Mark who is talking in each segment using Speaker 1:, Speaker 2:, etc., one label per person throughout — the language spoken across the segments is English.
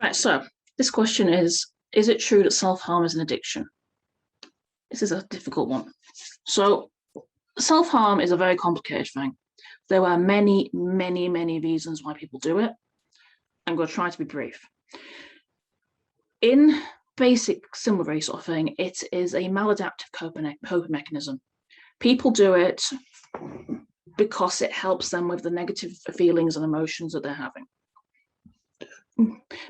Speaker 1: Right, so this question is it true that self-harm is an addiction? This is a difficult one. So self-harm is a very complicated thing. There are many, many, many reasons why people do it. I'm going to try to be brief. In basic summary sort of thing, it is a maladaptive coping mechanism. People do it because it helps them with the negative feelings and emotions that they're having.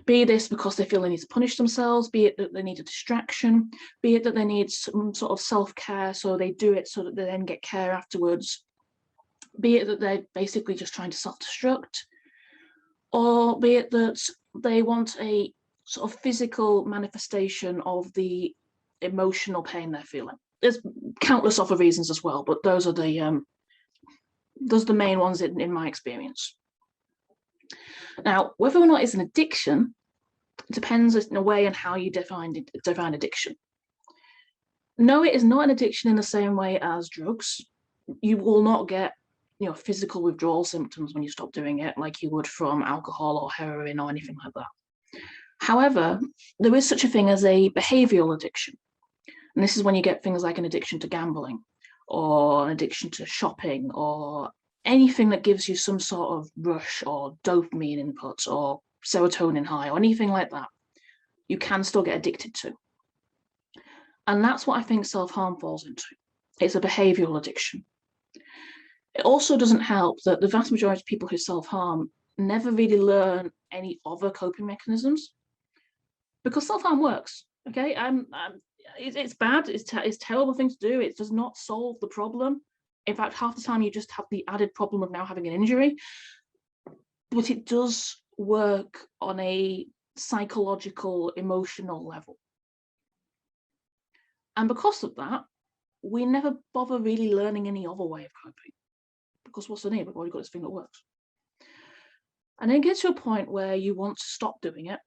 Speaker 1: Be this because they feel they need to punish themselves, be it that they need a distraction, be it that they need some sort of self-care, so they do it so that they then get care afterwards, be it that they're basically just trying to self-destruct, or be it that they want a sort of physical manifestation of the emotional pain they're feeling. There's countless other reasons as well, but those are the main ones in my experience. Now, whether or not it's an addiction depends in a way on how you define addiction. No, it is not an addiction in the same way as drugs. You will not get, physical withdrawal symptoms when you stop doing it, like you would from alcohol or heroin or anything like that. However, there is such a thing as a behavioral addiction. And this is when you get things like an addiction to gambling or an addiction to shopping or anything that gives you some sort of rush or dopamine input or serotonin high or anything like that, you can still get addicted to. And that's what I think self-harm falls into. It's a behavioral addiction. It also doesn't help that the vast majority of people who self-harm never really learn any other coping mechanisms, because self-harm works. Okay, it's bad. It's a terrible thing to do. It does not solve the problem. In fact, half the time you just have the added problem of now having an injury, but it does work on a psychological, emotional level. And because of that, we never bother really learning any other way of coping, because what's the need? We've already got this thing that works. And then it gets to a point where you want to stop doing it.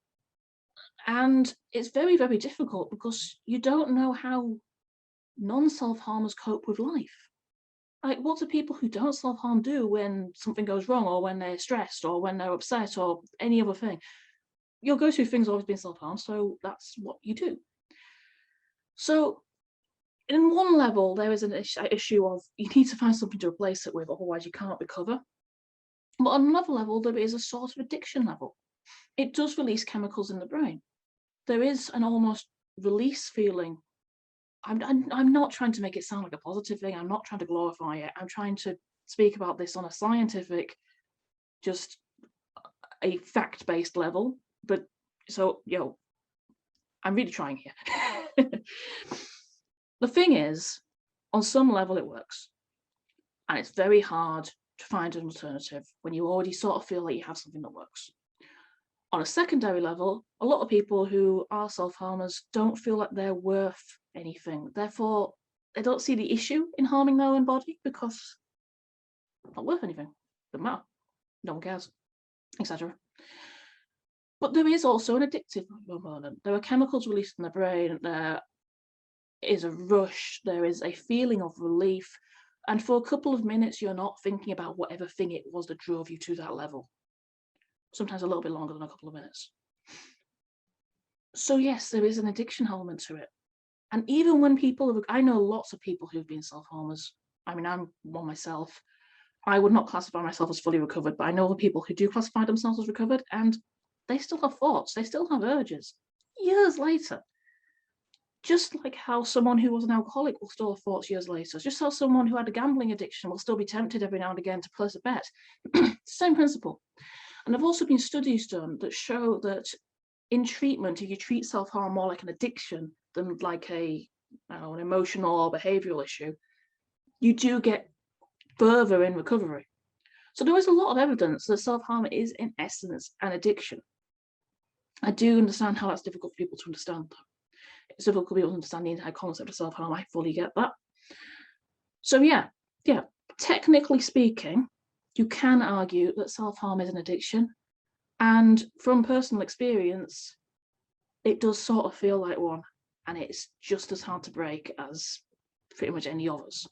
Speaker 1: And it's very, very difficult because you don't know how non-self-harmers cope with life. Like, what do people who don't self-harm do when something goes wrong, or when they're stressed, or when they're upset, or any other thing? Your go-to thing's always been self-harm, so that's what you do. So in one level, there is an issue of you need to find something to replace it with, otherwise you can't recover. But on another level, there is a sort of addiction level. It does release chemicals in the brain. There is an almost release feeling. I'm not trying to make it sound like a positive thing. I'm not trying to glorify it. I'm trying to speak about this on a scientific, just a fact-based level. But so, I'm really trying here. The thing is, on some level it works. And it's very hard to find an alternative when you already sort of feel like you have something that works. On a secondary level, a lot of people who are self-harmers don't feel like they're worth anything. Therefore, they don't see the issue in harming their own body because it's not worth anything. Doesn't matter. No one cares, etc. But there is also an addictive component. There are chemicals released in the brain. There is a rush. There is a feeling of relief. And for a couple of minutes, you're not thinking about whatever thing it was that drove you to that level. Sometimes a little bit longer than a couple of minutes. So yes, there is an addiction element to it. And even when I know lots of people who've been self-harmers. I mean, I'm one myself. I would not classify myself as fully recovered, but I know the people who do classify themselves as recovered, and they still have thoughts, they still have urges years later. Just like how someone who was an alcoholic will still have thoughts years later. Just how someone who had a gambling addiction will still be tempted every now and again to place a bet. Same principle. And there have also been studies done that show that in treatment, if you treat self-harm more like an addiction than like an emotional or behavioral issue, you do get further in recovery. So there is a lot of evidence that self-harm is in essence an addiction. I do understand how that's difficult for people to understand, though. It's difficult for people to understand the entire concept of self-harm. I fully get that. So yeah, technically speaking, you can argue that self-harm is an addiction. And from personal experience, it does sort of feel like one, and it's just as hard to break as pretty much any others.